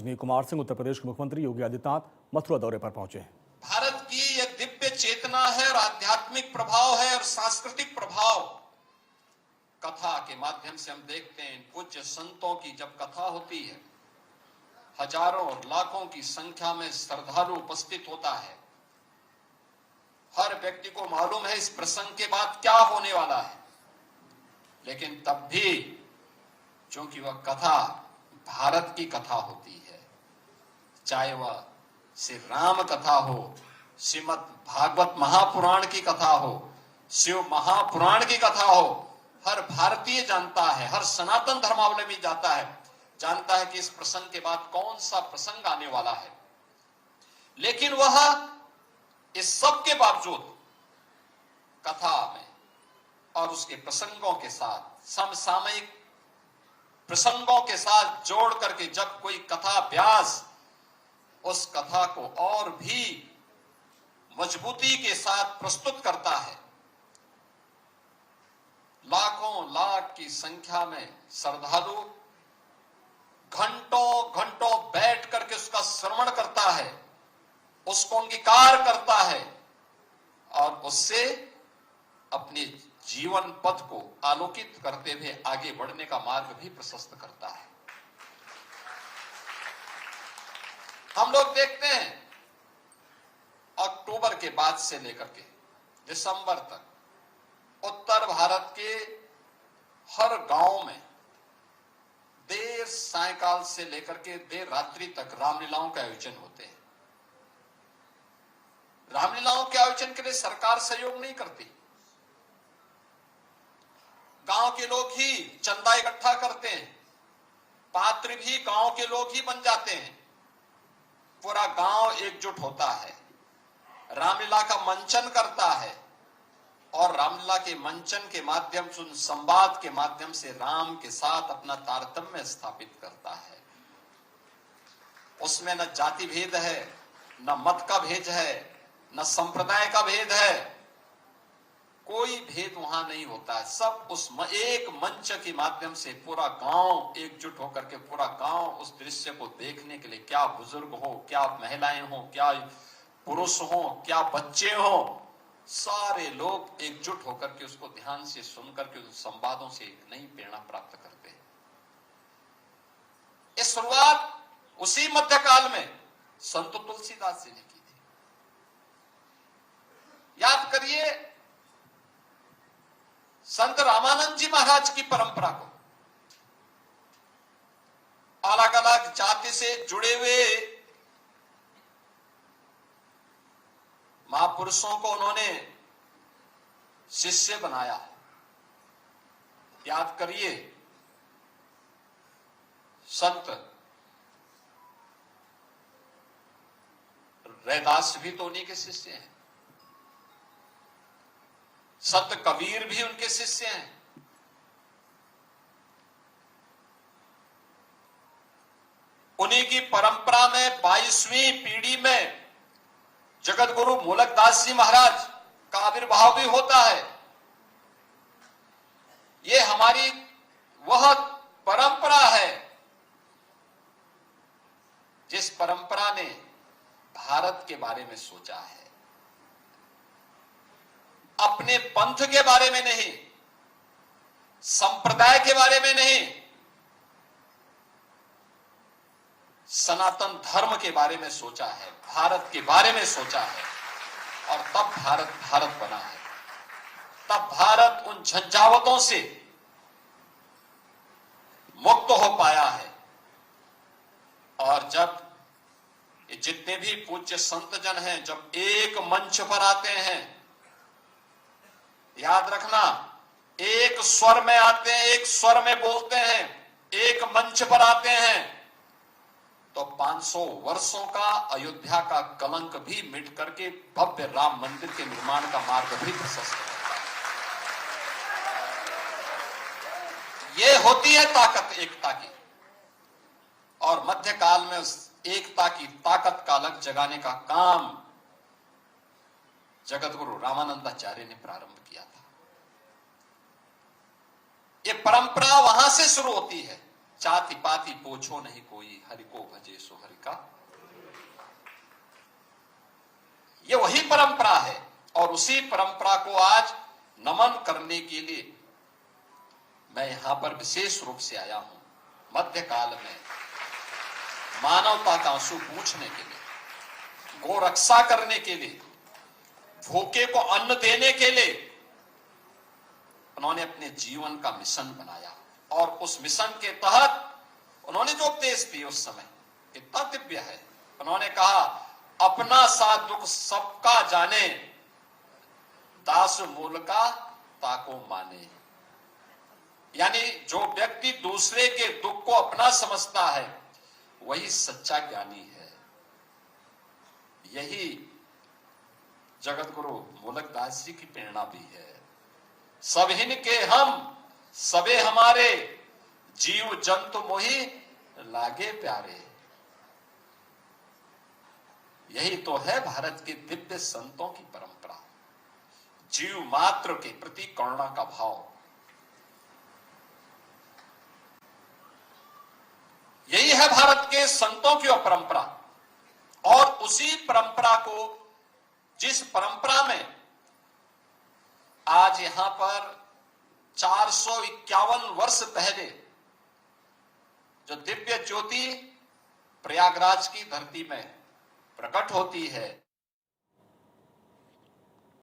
कुमार सिंह उत्तर प्रदेश के मुख्यमंत्री योगी आदित्यनाथ मथुरा दौरे पर पहुंचे हैं। भारत की एक दिव्य चेतना है और आध्यात्मिक प्रभाव है और सांस्कृतिक प्रभाव कथा के माध्यम से हम देखते हैं। पूज्य संतों की जब कथा होती है, हजारों और लाखों की संख्या में श्रद्धालु उपस्थित होता है। हर व्यक्ति को मालूम है इस प्रसंग के बाद क्या होने वाला है, लेकिन तब भी क्योंकि वह कथा भारत की कथा होती है, चाहे वह श्री राम कथा हो, श्रीमद् भागवत महापुराण की कथा हो, शिव महापुराण की कथा हो, हर भारतीय जानता है, हर सनातन धर्मावलंबी जानता है कि इस प्रसंग के बाद कौन सा प्रसंग आने वाला है। लेकिन वह इस सब के बावजूद कथा में और उसके प्रसंगों के साथ, समसामयिक प्रसंगों के साथ जोड़ करके जब कोई कथा व्यास उस कथा को और भी मजबूती के साथ प्रस्तुत करता है, लाखों लाख की संख्या में श्रद्धालु घंटों घंटों बैठ करके उसका श्रवण करता है, उसको अंगीकार करता है और उससे अपने जीवन पथ को आलोकित करते हुए आगे बढ़ने का मार्ग भी प्रशस्त करता है। हम लोग देखते हैं अक्टूबर के बाद से लेकर के दिसंबर तक उत्तर भारत के हर गांव में देर सायंकाल से लेकर के देर रात्रि तक रामलीलाओं के आयोजन होते हैं। रामलीलाओं के आयोजन के लिए सरकार सहयोग नहीं करती, गांव के लोग ही चंदा इकट्ठा करते हैं, पात्र भी गांव के लोग ही बन जाते हैं, पूरा गांव एकजुट होता है, रामलीला का मंचन करता है और रामलीला के मंचन के माध्यम से, संवाद के माध्यम से राम के साथ अपना तारतम्य स्थापित करता है। उसमें न जाति भेद है, न मत का भेद है, न संप्रदाय का भेद है, कोई भेद वहां नहीं होता है। सब उस एक मंच के माध्यम से पूरा गांव एकजुट होकर के, पूरा गांव उस दृश्य को देखने के लिए, क्या बुजुर्ग हो, क्या महिलाएं हो, क्या पुरुष हो, क्या बच्चे हो, सारे लोग एकजुट होकर के उसको ध्यान से सुनकर के उन संवादों से एक नई प्रेरणा प्राप्त करते हैं। ये शुरुआत उसी मध्यकाल में संत तुलसीदास जी ने की थी। याद करिए संत रामानंद जी महाराज की परंपरा को, अलग अलग जाति से जुड़े हुए महापुरुषों को उन्होंने शिष्य बनाया। याद करिए संत रैदास भी तो उन्हीं के शिष्य हैं, संत कबीर भी उनके शिष्य हैं, उन्हीं की परंपरा में 22वीं पीढ़ी में जगत गुरु मूलकदास जी महाराज का आविर्भाव भी होता है। ये हमारी वह परंपरा है जिस परंपरा ने भारत के बारे में सोचा है, अपने पंथ के बारे में नहीं, संप्रदाय के बारे में नहीं, सनातन धर्म के बारे में सोचा है, भारत के बारे में सोचा है और तब भारत भारत बना है। तब भारत उन झंझावतों से मुक्त हो पाया है। और जब जितने भी पूज्य संत जन हैं, जब एक मंच पर आते हैं, याद रखना, एक स्वर में आते हैं, एक स्वर में बोलते हैं, एक मंच पर आते हैं, तो 500 वर्षों का अयोध्या का कलंक भी मिट करके भव्य राम मंदिर के निर्माण का मार्ग भी प्रशस्त होता है। ये होती है ताकत एकता की, और मध्यकाल में उस एकता की ताकत का अलग जगाने का काम जगत गुरु रामानंदाचार्य ने प्रारंभ किया था। ये परंपरा वहां से शुरू होती है, चाति पाति पूछो नहीं कोई, हरि को भजे सो हरि का। ये वही परंपरा है और उसी परंपरा को आज नमन करने के लिए मैं यहां पर विशेष रूप से आया हूं। मध्यकाल में मानवता का आंसू पूछने के लिए, गौ रक्षा करने के लिए, भूखे को अन्न देने के लिए उन्होंने अपने जीवन का मिशन बनाया और उस मिशन के तहत उन्होंने जो उपदेश दिए उस समय कितना दिव्य है। उन्होंने कहा, अपना सा दुख सबका जाने, दास मूल का ताको माने। यानी जो व्यक्ति दूसरे के दुख को अपना समझता है वही सच्चा ज्ञानी है। यही जगत गुरु मूलक दास जी की प्रेरणा भी है। सब हिन के हम सबे हमारे, जीव जंतु मोहि लागे प्यारे। यही तो है भारत के दिव्य संतों की परंपरा, जीव मात्र के प्रति करुणा का भाव। यही है भारत के संतों की परंपरा। और उसी परंपरा को, जिस परंपरा में आज यहां पर 451 वर्ष पहले जो दिव्य ज्योति प्रयागराज की धरती में प्रकट होती है,